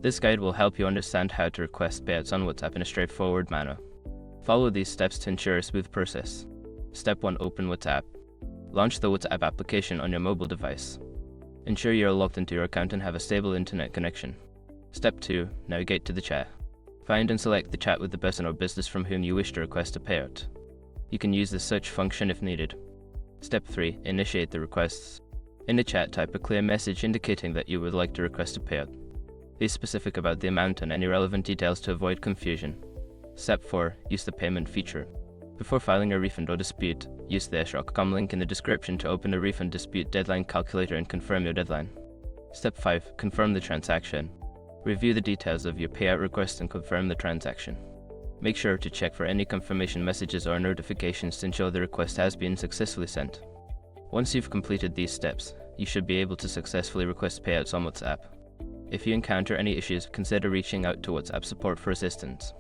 This guide will help you understand how to request payouts on WhatsApp in a straightforward manner. Follow these steps to ensure a smooth process. Step 1. Open WhatsApp. Launch the WhatsApp application on your mobile device. Ensure you are logged into your account and have a stable internet connection. Step 2. Navigate to the chat. Find and select the chat with the person or business from whom you wish to request a payout. You can use the search function if needed. Step 3. Initiate the requests. In the chat, type a clear message indicating that you would like to request a payout. Be specific about the amount and any relevant details to avoid confusion. Step 4. Use the payment feature. Before filing a refund or dispute, use the s.com link in the description to open the refund dispute deadline calculator and confirm your deadline. Step 5. Confirm the transaction. Review the details of your payout request and confirm the transaction. Make sure to check for any confirmation messages or notifications to ensure the request has been successfully sent. Once you've completed these steps, you should be able to successfully request payouts on WhatsApp. If you encounter any issues, consider reaching out to WhatsApp support for assistance.